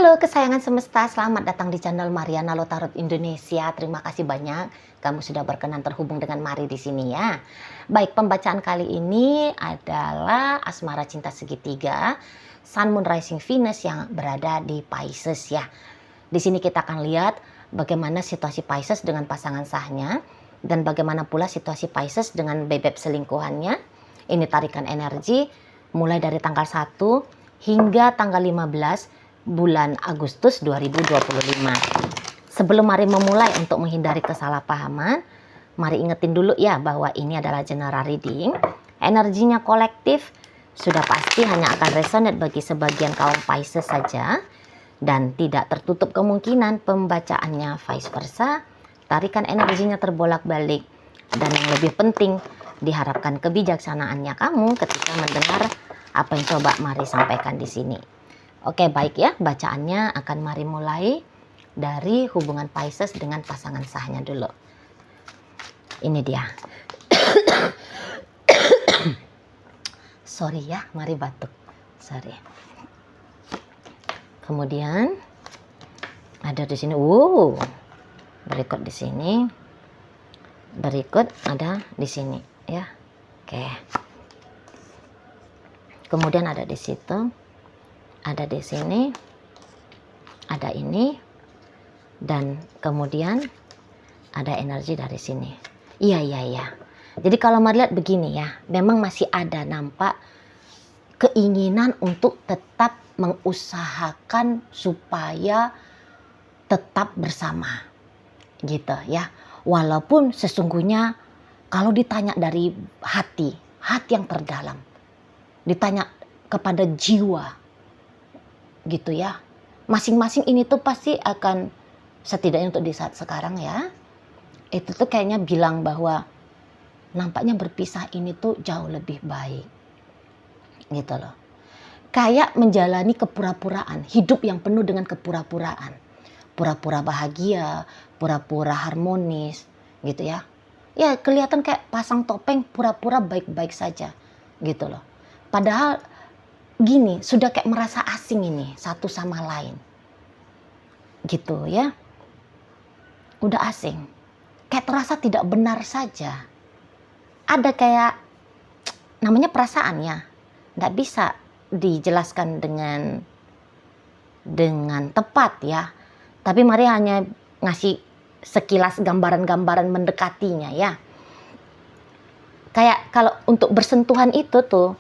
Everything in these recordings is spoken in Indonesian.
Halo kesayangan semesta, selamat datang di channel Mariana Lotarot Indonesia. Terima kasih banyak kamu sudah berkenan terhubung dengan Mari di sini ya. Baik, pembacaan kali ini adalah asmara cinta segitiga Sun Moon Rising Venus yang berada di Pisces ya. Di sini kita akan lihat bagaimana situasi Pisces dengan pasangan sahnya dan bagaimana pula situasi Pisces dengan bebek selingkuhannya. Ini tarikan energi mulai dari tanggal 1 hingga tanggal 15 bulan Agustus 2025. Sebelum mari memulai untuk menghindari kesalahpahaman, mari ingetin dulu ya bahwa ini adalah general reading. Energinya kolektif, sudah pasti hanya akan resonate bagi sebagian kaum Pisces saja. Dan tidak tertutup kemungkinan pembacaannya vice versa. Tarikan energinya terbolak-balik. Dan yang lebih penting, diharapkan kebijaksanaannya kamu ketika mendengar apa yang coba mari sampaikan di sini. Oke, baik ya, bacaannya akan mari mulai dari hubungan Pisces dengan pasangan sahnya dulu. Ini dia. Sorry ya, mari batuk. Sorry. Kemudian ada di sini. Berikut di sini. Berikut ada di sini ya. Oke. Kemudian ada di situ. Ada di sini, ada ini, dan kemudian ada energi dari sini. Iya. Jadi kalau mari lihat begini ya, memang masih ada nampak keinginan untuk tetap mengusahakan supaya tetap bersama, gitu ya. Walaupun sesungguhnya kalau ditanya dari hati yang terdalam, ditanya kepada jiwa, gitu ya, masing-masing ini tuh pasti akan, setidaknya untuk di saat sekarang ya, itu tuh kayaknya bilang bahwa nampaknya berpisah ini tuh jauh lebih baik, gitu loh. Kayak menjalani kepura-puraan, hidup yang penuh dengan kepura-puraan, pura-pura bahagia, pura-pura harmonis, gitu ya. Ya kelihatan kayak pasang topeng pura-pura baik-baik saja, gitu loh. Padahal gini, sudah kayak merasa asing ini satu sama lain, gitu ya, udah asing, kayak terasa tidak benar saja. Ada kayak namanya perasaan ya, nggak bisa dijelaskan dengan tepat ya, tapi mari hanya ngasih sekilas gambaran-gambaran mendekatinya ya. Kayak kalau untuk bersentuhan itu tuh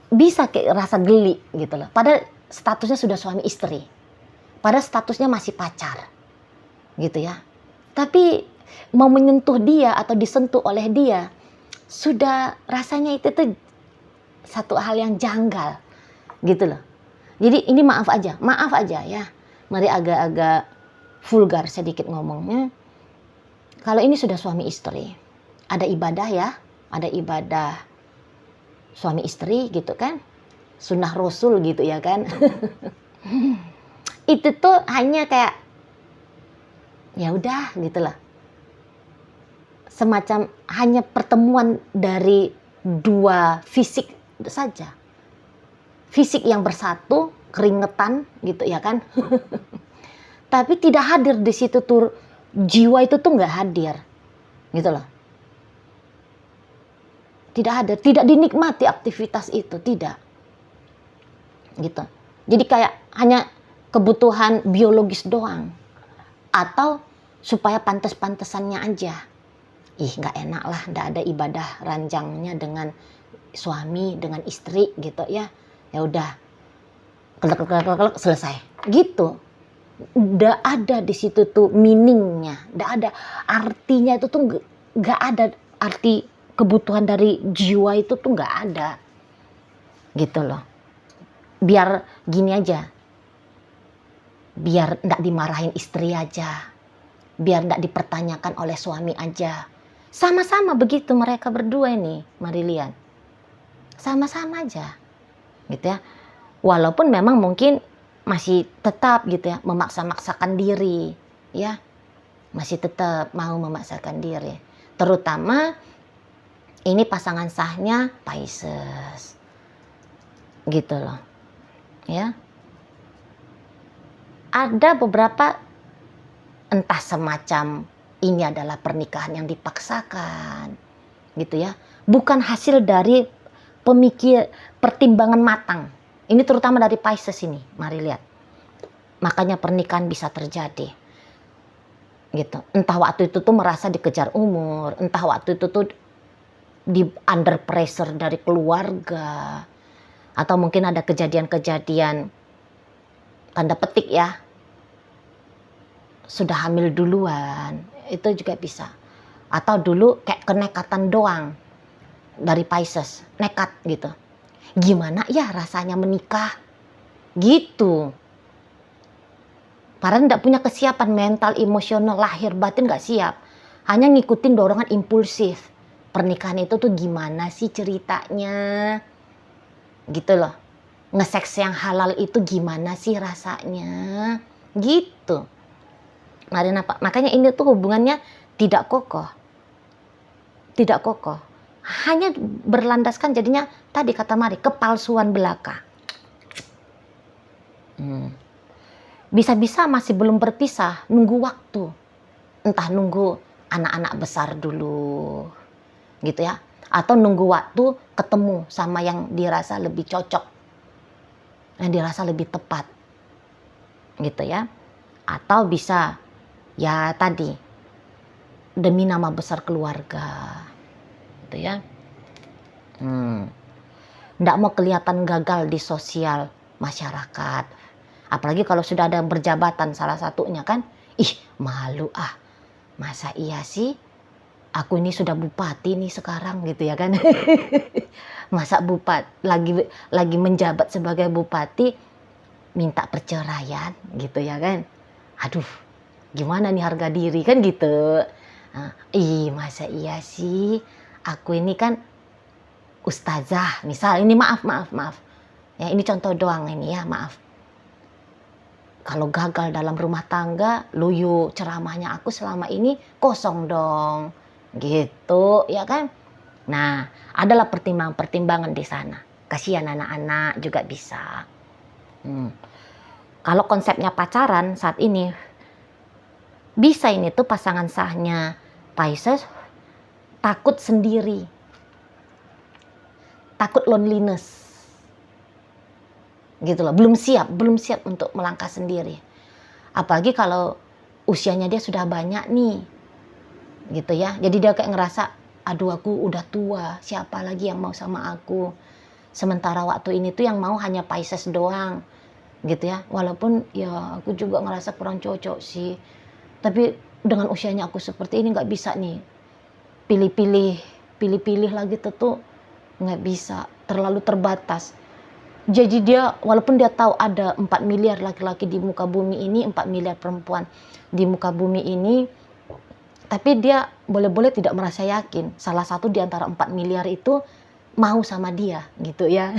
bisa kayak rasa geli gitu loh. Padahal statusnya sudah suami istri. Padahal statusnya masih pacar. Gitu ya. Tapi mau menyentuh dia atau disentuh oleh dia, sudah rasanya itu tuh satu hal yang janggal. Gitu loh. Jadi ini maaf aja ya. Mari agak-agak vulgar sedikit ngomongnya. Kalau ini sudah suami istri, ada ibadah ya, ada ibadah suami istri gitu kan, sunnah rasul gitu ya kan. Itu tuh hanya kayak ya udah gitu lah, semacam hanya pertemuan dari dua fisik saja, fisik yang bersatu, keringetan gitu ya kan. Tapi tidak hadir di situ tuh, jiwa itu tuh nggak hadir gitu loh. Tidak ada, tidak dinikmati aktivitas itu, tidak. Gitu. Jadi kayak hanya kebutuhan biologis doang. Atau supaya pantas-pantesannya aja. Nggak enak lah, nggak ada ibadah ranjangnya dengan suami, dengan istri gitu ya. Ya udah, kelek selesai. Gitu. Nggak ada di situ tuh meaningnya, nggak ada artinya, itu tuh nggak ada arti. Kebutuhan dari jiwa itu tuh nggak ada, gitu loh. Biar gini aja, biar nggak dimarahin istri aja, biar nggak dipertanyakan oleh suami aja. Sama-sama begitu mereka berdua ini, mari lihat, sama-sama aja, gitu ya. Walaupun memang mungkin masih tetap gitu ya, memaksa-maksakan diri, ya, masih tetap mau memaksakan diri, terutama ini pasangan sahnya Pisces, gitu loh, ya. ada beberapa entah semacam ini adalah pernikahan yang dipaksakan gitu ya, bukan hasil dari pertimbangan matang. Ini terutama dari Pisces ini, mari lihat. Makanya pernikahan bisa terjadi gitu. Entah waktu itu tuh merasa dikejar umur, entah waktu itu tuh di under pressure dari keluarga, atau mungkin ada kejadian-kejadian tanda petik ya, sudah hamil duluan, itu juga bisa. Atau dulu kayak kenekatan doang dari Pisces, nekat gitu. Gimana ya rasanya menikah gitu. Padahal tidak punya kesiapan mental, emosional, lahir batin nggak siap. Hanya ngikutin dorongan impulsif. Pernikahan itu tuh gimana sih ceritanya? Gitu loh. Nge-seks yang halal itu gimana sih rasanya? Gitu. Makanya ini tuh hubungannya tidak kokoh. Tidak kokoh. Hanya berlandaskan jadinya tadi kata Mari, kepalsuan belaka. Bisa-bisa masih belum berpisah, nunggu waktu. Entah nunggu anak-anak besar dulu. Gitu ya. Atau nunggu waktu ketemu sama yang dirasa lebih cocok. Yang dirasa lebih tepat. Gitu ya. Atau bisa ya tadi demi nama besar keluarga. Gitu ya. Nggak mau kelihatan gagal di sosial masyarakat. Apalagi kalau sudah ada berjabatan salah satunya kan. Ih, malu ah. Masa iya sih? Aku ini sudah bupati nih sekarang gitu ya kan. Masa bupati lagi menjabat sebagai bupati minta perceraian gitu ya kan. Aduh, gimana nih harga diri kan gitu. Masa iya sih? Aku ini kan ustazah, misal ini maaf. Ya, ini contoh doang ini ya, maaf. Kalau gagal dalam rumah tangga, loyo ceramahnya aku selama ini kosong dong. Gitu, ya kan? Nah, adalah pertimbangan di sana. Kasihan anak-anak juga bisa. Kalau konsepnya pacaran saat ini, bisa ini tuh pasangan sahnya Pisces takut sendiri. Takut loneliness. Gitu loh, belum siap untuk melangkah sendiri. Apalagi kalau usianya dia sudah banyak nih. Gitu ya. Jadi dia kayak ngerasa, aduh aku udah tua, siapa lagi yang mau sama aku? Sementara waktu ini tuh yang mau hanya Pisces doang. Gitu ya. Walaupun ya aku juga ngerasa kurang cocok sih. Tapi dengan usianya aku seperti ini nggak bisa nih. Pilih-pilih lagi tuh nggak bisa, terlalu terbatas. Jadi dia, walaupun dia tahu ada 4 miliar laki-laki di muka bumi ini, 4 miliar perempuan di muka bumi ini, tapi dia boleh-boleh tidak merasa yakin salah satu di antara 4 miliar itu mau sama dia gitu ya.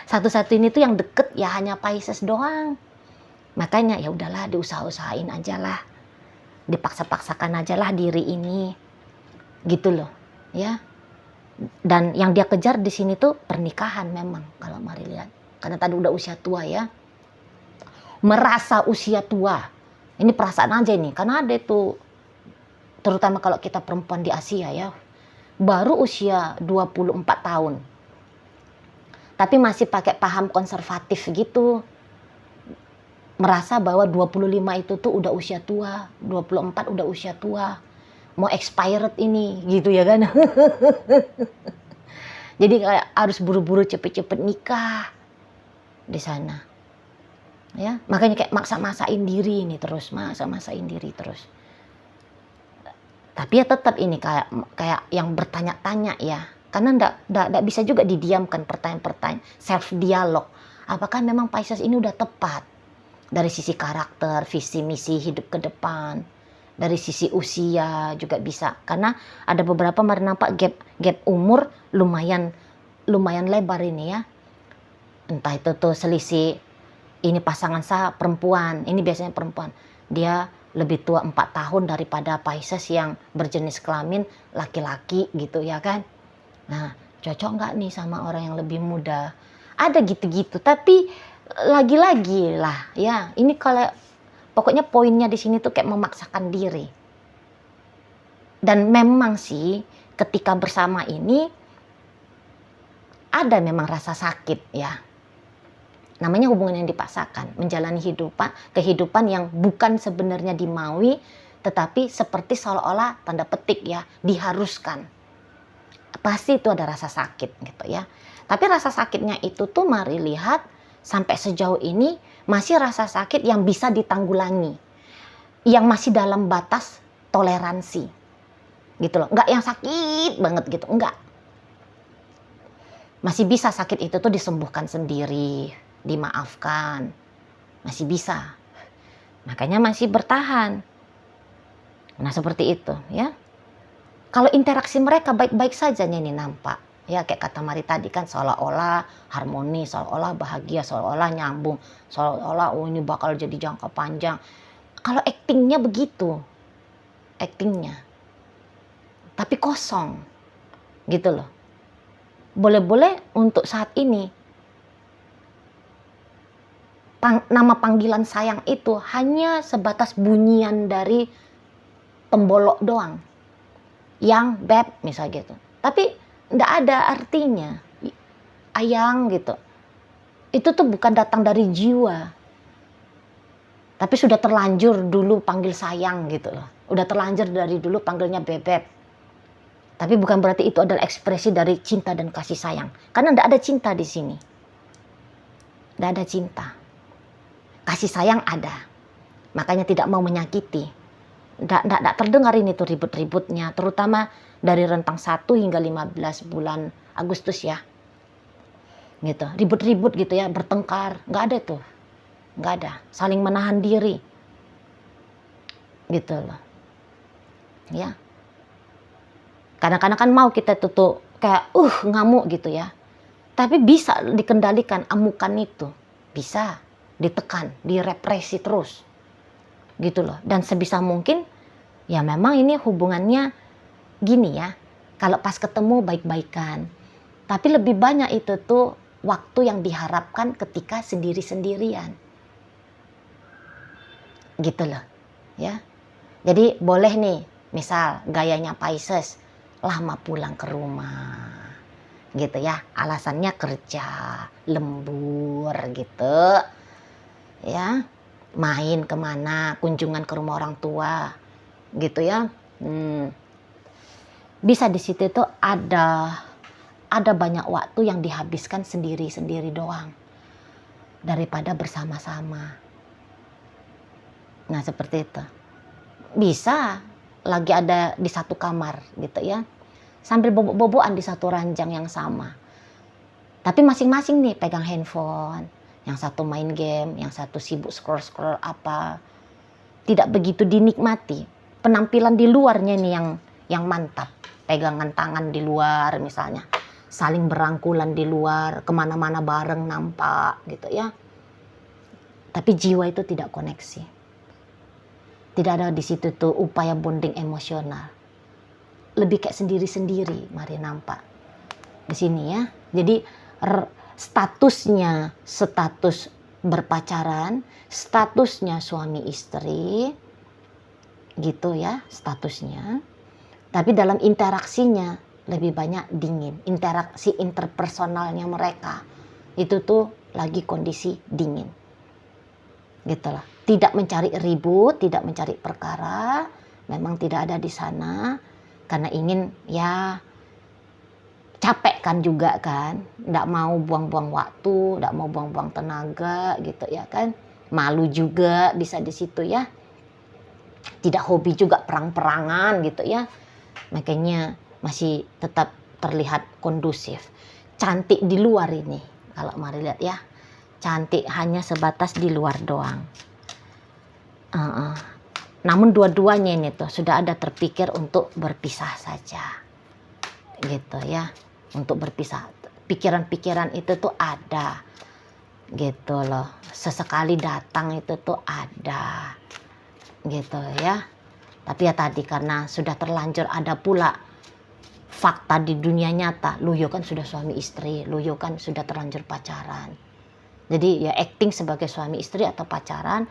Satu-satu ini tuh yang deket ya hanya Pisces doang. Makanya ya udahlah, diusaha-usahain aja lah, dipaksa-paksakan aja lah diri ini, gitu loh ya. Dan yang dia kejar di sini tuh pernikahan memang, kalau Mari lihat. Karena tadi udah usia tua ya. Merasa usia tua. Ini perasaan aja nih, karena ada itu, terutama kalau kita perempuan di Asia ya, baru usia 24 tahun. Tapi masih pakai paham konservatif gitu. Merasa bahwa 25 itu tuh udah usia tua, 24 udah usia tua. Mau expired ini gitu ya kan. Jadi kayak harus buru-buru cepet-cepet nikah di sana ya. Makanya kayak maksa-maksain diri ini terus, maksa-maksain diri terus. Tapi ya tetap ini kayak yang bertanya-tanya ya, karena ndak bisa juga didiamkan pertanyaan-pertanyaan self dialog. Apakah memang Pisces ini udah tepat dari sisi karakter, visi misi hidup ke depan? Dari sisi usia juga bisa, karena ada beberapa Mari nampak gap umur lumayan lebar ini ya. Entah itu tuh selisih, ini pasangan saya perempuan, ini biasanya perempuan, dia lebih tua 4 tahun daripada Pisces yang berjenis kelamin laki-laki gitu ya kan. Nah, cocok nggak nih sama orang yang lebih muda? Ada gitu-gitu, tapi lagi-lagi lah ya, ini kalau pokoknya poinnya di sini tuh kayak memaksakan diri. Dan memang sih ketika bersama ini ada memang rasa sakit ya. Namanya hubungan yang dipaksakan, menjalani kehidupan yang bukan sebenarnya dimaui, tetapi seperti seolah-olah tanda petik ya, diharuskan. Pasti itu ada rasa sakit gitu ya. Tapi rasa sakitnya itu tuh mari lihat sampai sejauh ini masih rasa sakit yang bisa ditanggulangi, yang masih dalam batas toleransi gitu loh. Enggak yang sakit banget gitu, enggak. Masih bisa sakit itu tuh disembuhkan sendiri, dimaafkan, masih bisa. Makanya masih bertahan. Nah seperti itu ya. Kalau interaksi mereka baik-baik saja ini nampak. Ya kayak kata Mari tadi kan seolah-olah harmoni, seolah-olah bahagia, seolah-olah nyambung, seolah-olah oh ini bakal jadi jangka panjang. Kalau aktingnya begitu, aktingnya. Tapi kosong, gitu loh. Boleh-boleh untuk saat ini, nama panggilan sayang itu hanya sebatas bunyian dari pembolok doang. Yang beb misalnya gitu. Tapi enggak ada artinya. Ayang gitu. Itu tuh bukan datang dari jiwa. Tapi sudah terlanjur dulu panggil sayang gitu loh. Udah terlanjur dari dulu panggilnya bebek. Tapi bukan berarti itu adalah ekspresi dari cinta dan kasih sayang. Karena enggak ada cinta di sini. Enggak ada cinta. Kasih sayang ada. Makanya tidak mau menyakiti. Nggak terdengar ini tuh ribut-ributnya, terutama dari rentang 1 hingga 15 bulan Agustus ya. Gitu, ribut-ribut gitu ya, bertengkar, nggak ada tuh. Nggak ada, saling menahan diri. Gitu loh. Ya. Kadang-kadang kan mau kita tuh kayak ngamuk gitu ya. Tapi bisa dikendalikan amukan itu. Bisa ditekan, direpresi terus. Gitu loh. Dan sebisa mungkin ya memang ini hubungannya gini ya, kalau pas ketemu baik-baikan, tapi lebih banyak itu tuh waktu yang diharapkan ketika sendiri-sendirian gitu loh ya. Jadi boleh nih misal gayanya Pisces, lama pulang ke rumah gitu ya, alasannya kerja, lembur gitu ya, main kemana, kunjungan ke rumah orang tua gitu ya. Bisa di situ tuh ada banyak waktu yang dihabiskan sendiri-sendiri doang daripada bersama-sama. Nah seperti itu. Bisa lagi ada di satu kamar gitu ya, sambil bobok-bobokan di satu ranjang yang sama. Tapi masing-masing nih pegang handphone. Yang satu main game, yang satu sibuk scroll-scroll apa. Tidak begitu dinikmati. Penampilan di luarnya nih yang mantap. Pegangan tangan di luar misalnya. Saling berangkulan di luar, kemana-mana bareng nampak gitu ya. Tapi jiwa itu tidak koneksi. Tidak ada di situ tuh upaya bonding emosional. Lebih kayak sendiri-sendiri, mari nampak. Di sini ya. Jadi status berpacaran, statusnya suami istri, gitu ya statusnya. Tapi dalam interaksinya lebih banyak dingin. Interaksi interpersonalnya mereka itu tuh lagi kondisi dingin. Gitu lah. Tidak mencari ribut, tidak mencari perkara, memang tidak ada di sana karena ingin ya capek kan juga kan, nggak mau buang-buang waktu, nggak mau buang-buang tenaga gitu ya kan, malu juga bisa di situ ya, tidak hobi juga perang-perangan gitu ya, makanya masih tetap terlihat kondusif. Cantik di luar ini, kalau mari lihat ya, cantik hanya sebatas di luar doang. Namun dua-duanya ini tuh sudah ada terpikir untuk berpisah saja, gitu ya. Untuk berpisah, pikiran-pikiran itu tuh ada gitu loh, sesekali datang itu tuh ada gitu ya. Tapi ya tadi karena sudah terlanjur ada pula fakta di dunia nyata, lu yo kan sudah suami istri, lu yo kan sudah terlanjur pacaran Jadi ya acting sebagai suami istri atau pacaran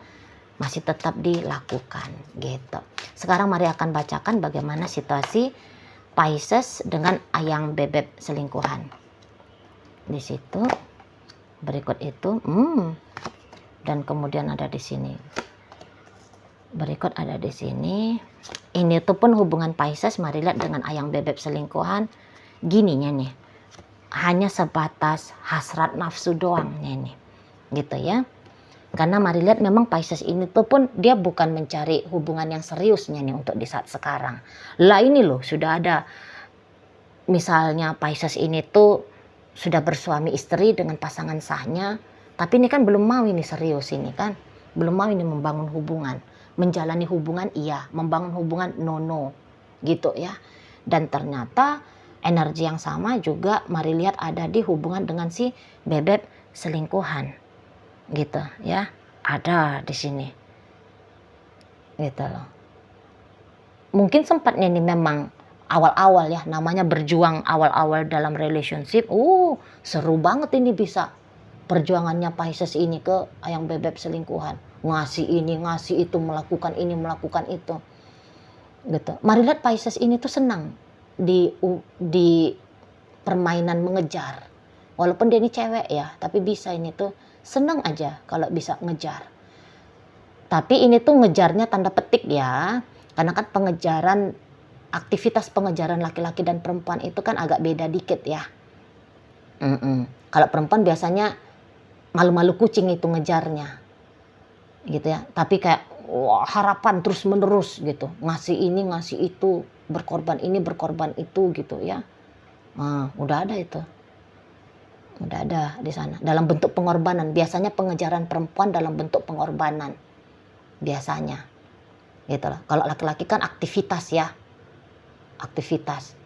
masih tetap dilakukan gitu. Sekarang mari akan bacakan bagaimana situasi Pisces dengan ayang bebek selingkuhan. Di situ berikut itu, dan kemudian ada di sini. Berikut ada di sini. Ini tuh pun hubungan Pisces, mari lihat dengan ayang bebek selingkuhan. Gininya nih, hanya sebatas hasrat nafsu doang nih, gitu ya. Karena mari lihat memang Pisces ini tuh pun dia bukan mencari hubungan yang seriusnya nih untuk di saat sekarang. Lah ini loh sudah ada, misalnya Pisces ini tuh sudah bersuami istri dengan pasangan sahnya, tapi ini kan belum mau ini serius ini kan, belum mau ini membangun hubungan, menjalani hubungan iya, membangun hubungan no, gitu ya. Dan ternyata energi yang sama juga mari lihat ada di hubungan dengan si bebek selingkuhan, gitu ya, ada di sini, gitu loh. Mungkin sempatnya ini memang awal-awal ya, namanya berjuang awal-awal dalam relationship, seru banget ini bisa perjuangannya Pisces ini ke ayang bebek selingkuhan, ngasih ini ngasih itu, melakukan ini melakukan itu, gitu. Mari lihat Pisces ini tuh senang di permainan mengejar, walaupun dia ini cewek ya, tapi bisa ini tuh senang aja kalau bisa ngejar. Tapi ini tuh ngejarnya tanda petik ya, karena kan pengejaran, aktivitas pengejaran laki-laki dan perempuan itu kan agak beda dikit ya. Kalau perempuan biasanya malu-malu kucing itu ngejarnya, gitu ya. Tapi kayak harapan terus menerus gitu, ngasih ini ngasih itu, berkorban ini berkorban itu gitu ya. Udah ada itu, udah ada di sana dalam bentuk pengorbanan. Biasanya pengejaran perempuan dalam bentuk pengorbanan biasanya, gitu loh. Kalau laki-laki kan aktivitas ya, aktivitas.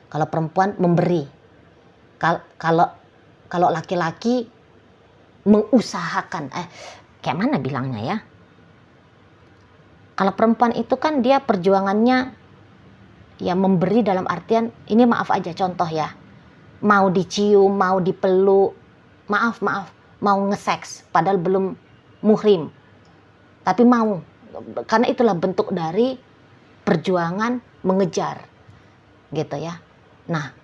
Kalau perempuan memberi. Kalau laki-laki mengusahakan, kayak mana bilangnya ya? Kalau perempuan itu kan dia perjuangannya ya memberi dalam artian, ini maaf aja contoh ya, mau dicium, mau dipeluk, maaf, mau nge-seks padahal belum muhrim, tapi mau, karena itulah bentuk dari perjuangan mengejar, gitu ya. Nah,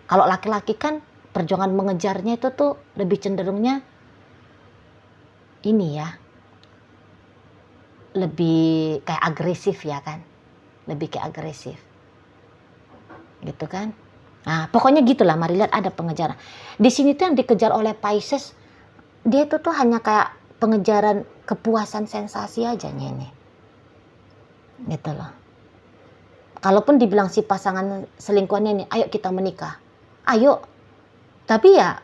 kalau laki-laki kan perjuangan mengejarnya itu tuh lebih cenderungnya ini ya, lebih kayak agresif ya kan, lebih kayak agresif, gitu kan. Nah, pokoknya gitulah. Mari lihat ada pengejaran. Di sini tuh yang dikejar oleh Pisces, dia itu tuh hanya kayak pengejaran kepuasan sensasi aja nih, gitu loh. Kalaupun dibilang si pasangan selingkuhannya nih, ayo kita menikah, ayo, tapi ya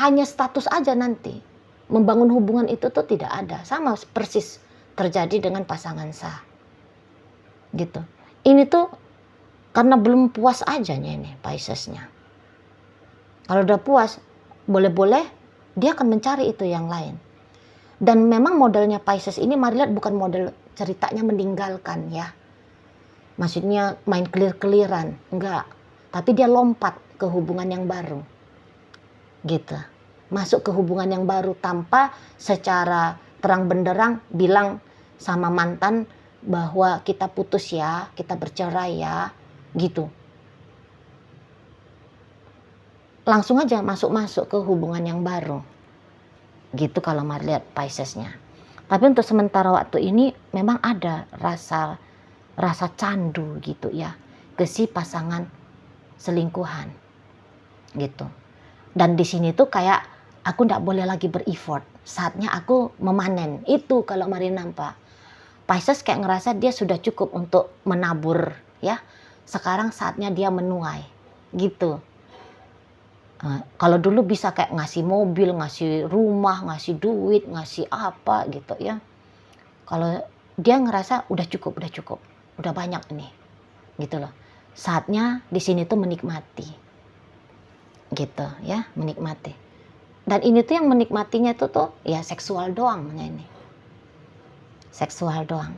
hanya status aja nanti. Membangun hubungan itu tuh tidak ada. Sama persis terjadi dengan pasangan sah, gitu. Ini tuh karena belum puas aja nih Piscesnya. Kalau udah puas, boleh-boleh dia akan mencari itu yang lain. Dan memang modelnya Pisces ini mari lihat bukan model ceritanya meninggalkan ya. Maksudnya main clear-clearan, enggak. Tapi dia lompat ke hubungan yang baru, gitu. Masuk ke hubungan yang baru tanpa secara terang benderang bilang sama mantan bahwa kita putus ya, kita bercerai ya, gitu. Langsung aja masuk ke hubungan yang baru, gitu kalau mari lihat Piscesnya. Tapi untuk sementara waktu ini memang ada rasa candu gitu ya ke si pasangan selingkuhan, gitu. Dan di sini tuh kayak aku nggak boleh lagi bereffort, saatnya aku memanen. Itu kalau mari nampak Pisces kayak ngerasa dia sudah cukup untuk menabur ya, sekarang saatnya dia menuai, gitu. Kalau dulu bisa kayak ngasih mobil, ngasih rumah, ngasih duit, ngasih apa gitu ya. Kalau dia ngerasa udah cukup, udah banyak nih, gitu loh. Saatnya di sini tuh menikmati, gitu ya, menikmati. Dan ini tuh yang menikmatinya tuh ya seksual doang ini, seksual doang,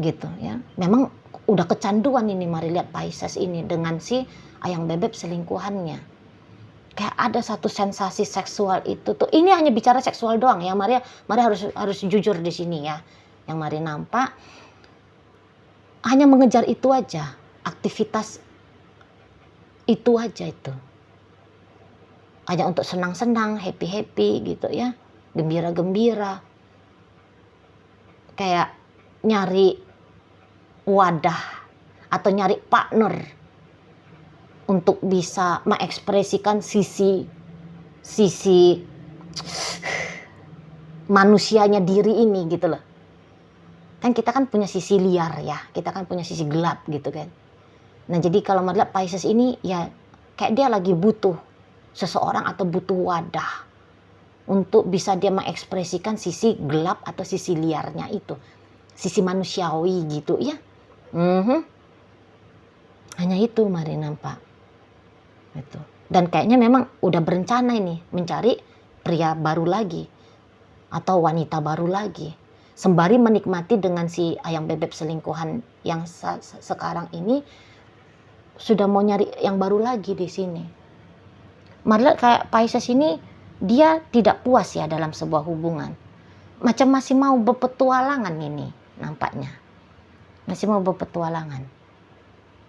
gitu ya. Memang udah kecanduan ini mari lihat Pisces ini dengan si ayang bebek selingkuhannya. kayak ada satu sensasi seksual itu tuh. Ini hanya bicara seksual doang ya, Maria harus jujur di sini ya. Yang Maria nampak hanya mengejar itu aja, aktivitas itu aja itu. Hanya untuk senang-senang, happy-happy gitu ya, gembira-gembira. Kayak nyari wadah atau nyari partner untuk bisa mengekspresikan sisi manusianya diri ini gitu loh. Kan kita kan punya sisi liar ya, kita kan punya sisi gelap gitu kan. Nah jadi kalau melihat Pisces ini ya kayak dia lagi butuh seseorang atau butuh wadah untuk bisa dia mengekspresikan sisi gelap atau sisi liarnya itu, sisi manusiawi gitu ya. Hanya itu mari nampak itu. Dan kayaknya memang udah berencana ini mencari pria baru lagi atau wanita baru lagi, sembari menikmati dengan si ayam bebek selingkuhan yang sekarang ini sudah mau nyari yang baru lagi di sini. Malah kayak Pisces ini dia tidak puas ya dalam sebuah hubungan. Macam masih mau berpetualangan ini nampaknya. Masih mau berpetualangan.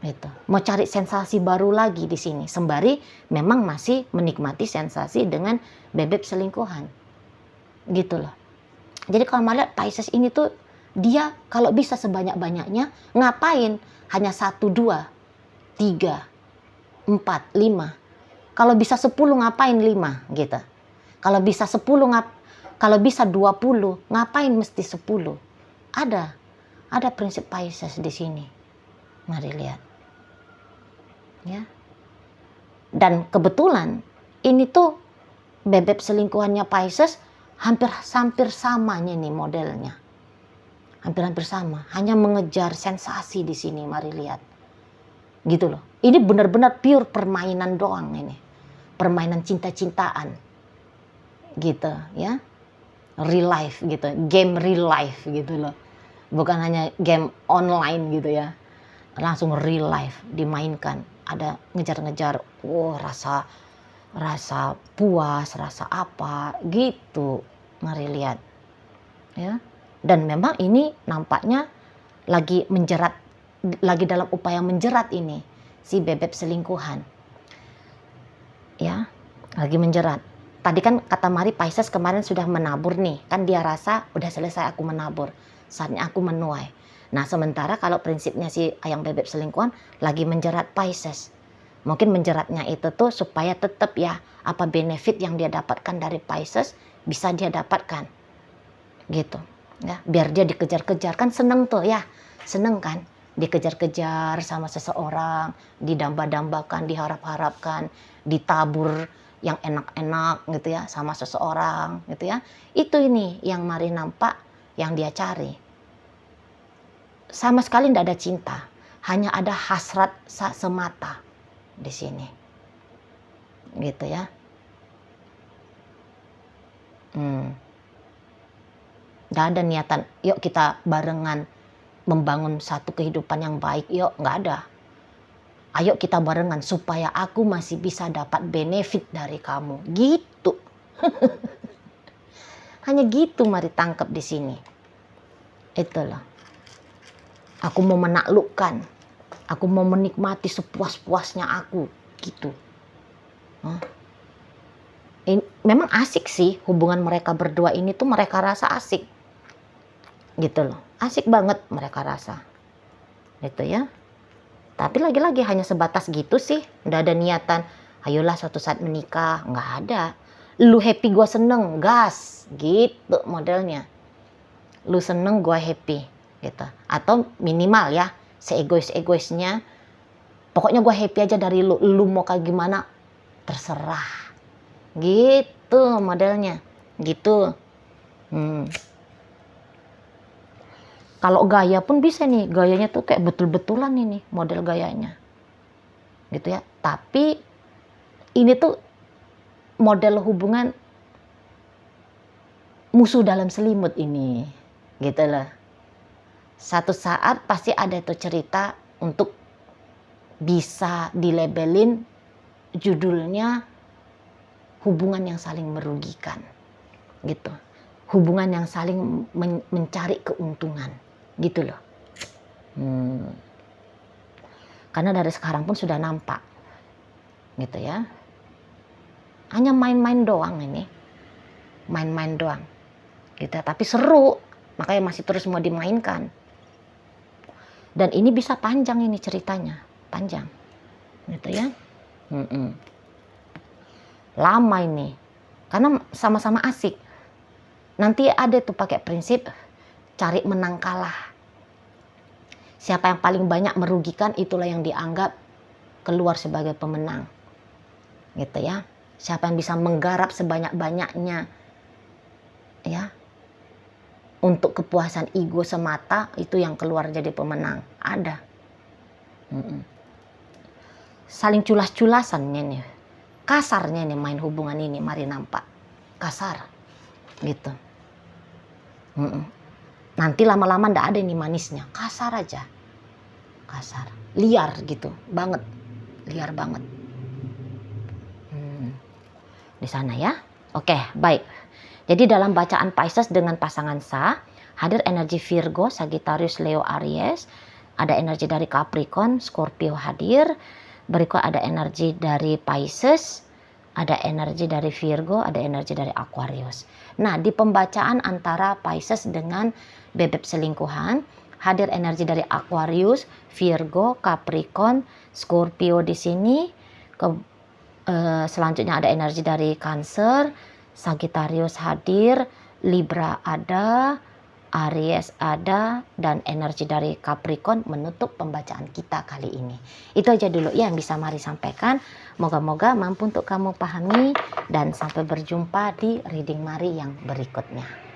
Itu. Mau cari sensasi baru lagi di sini. Sembari memang masih menikmati sensasi dengan bebek selingkuhan. Gitu loh. Jadi kalau melihat Pisces ini tuh dia kalau bisa sebanyak-banyaknya ngapain? Hanya 1, 2, 3, 4, 5. Kalau bisa 10 ngapain 5 gitu. Kalau bisa 10 kalau bisa 20 ngapain mesti 10. Ada prinsip Pisces di sini. Mari lihat. Ya. Dan kebetulan ini tuh bebek selingkuhannya Pisces hampir samanya nih modelnya. Hampir sama, hanya mengejar sensasi di sini, mari lihat. Gitu loh. Ini benar-benar pure permainan doang ini. Permainan cinta-cintaan. Gitu ya. Real life gitu. Game real life gitu loh. Bukan hanya game online gitu ya. Langsung real life dimainkan. Ada ngejar-ngejar, rasa puas, rasa apa gitu. Mari lihat. Ya. Dan memang ini nampaknya lagi menjerat, lagi dalam upaya menjerat ini si bebek selingkuhan. Ya, lagi menjerat. Tadi kan kata Mari Pisces kemarin sudah menabur nih. Kan dia rasa udah selesai aku menabur. Saatnya aku menuai. Nah sementara kalau prinsipnya si ayam bebek selingkuhan lagi menjerat Pisces. Mungkin menjeratnya itu tuh supaya tetap ya apa benefit yang dia dapatkan dari Pisces bisa dia dapatkan. Gitu. Ya, biar dia dikejar-kejar. Kan seneng tuh ya. Seneng kan. Dikejar-kejar sama seseorang. Didamba-dambakan, diharap-harapkan. Ditabur yang enak-enak gitu ya sama seseorang gitu ya. Itu ini yang Mari nampak yang dia cari. Sama sekali tidak ada cinta, hanya ada hasrat semata di sini. Gitu ya. Nggak ada niatan, yuk kita barengan membangun satu kehidupan yang baik, yuk, nggak ada. Ayo kita barengan supaya aku masih bisa dapat benefit dari kamu. Gitu. Hanya gitu Mari tangkap di sini. Itulah. Aku mau menaklukkan. Aku mau menikmati sepuas-puasnya aku. Gitu. Memang asik sih hubungan mereka berdua ini tuh mereka rasa asik. Gitu loh. Asik banget mereka rasa. Gitu ya. Tapi lagi-lagi hanya sebatas gitu sih. Nggak ada niatan, ayolah suatu saat menikah. Nggak ada. Lu happy gue seneng, gas. Gitu modelnya. Lu seneng gue happy. Gitu. Atau minimal ya, seegois-egoisnya. Pokoknya gue happy aja dari lu. Lu mau kayak gimana, terserah. Gitu modelnya. Gitu. Kalau gaya pun bisa nih, gayanya tuh kayak betul-betulan ini model gayanya. Gitu ya. Tapi ini tuh model hubungan musuh dalam selimut ini. Gitu loh. Satu saat pasti ada tuh cerita untuk bisa dilabelin judulnya hubungan yang saling merugikan, gitu. Hubungan yang saling mencari keuntungan, gitu loh. Karena dari sekarang pun sudah nampak, gitu ya. Hanya main-main doang ini, main-main doang, gitu. Tapi seru, makanya masih terus mau dimainkan. Dan ini bisa panjang ini ceritanya, panjang, gitu ya. Lama ini, karena sama-sama asik. Nanti ada tuh pakai prinsip cari menang kalah. Siapa yang paling banyak merugikan, itulah yang dianggap keluar sebagai pemenang, gitu ya. Siapa yang bisa menggarap sebanyak-banyaknya, ya, untuk kepuasan ego semata, itu yang keluar jadi pemenang. Ada. Saling culas-culasannya nih, kasarnya nih main hubungan ini, mari nampak kasar, gitu. Nanti lama-lama ndak ada ini manisnya, kasar aja, kasar, liar gitu, banget, liar banget. Di sana ya, oke, baik. Jadi dalam bacaan Pisces dengan pasangan sah, hadir energi Virgo, Sagittarius, Leo, Aries, ada energi dari Capricorn, Scorpio hadir, berikut ada energi dari Pisces, ada energi dari Virgo, ada energi dari Aquarius. Nah, di pembacaan antara Pisces dengan bebek selingkuhan, hadir energi dari Aquarius, Virgo, Capricorn, Scorpio di sini. Selanjutnya ada energi dari Cancer, Sagittarius hadir, Libra ada, Aries ada, dan energi dari Capricorn menutup pembacaan kita kali ini. Itu aja dulu ya yang bisa Mari sampaikan. Moga-moga mampu untuk kamu pahami, dan sampai berjumpa di reading Mari yang berikutnya.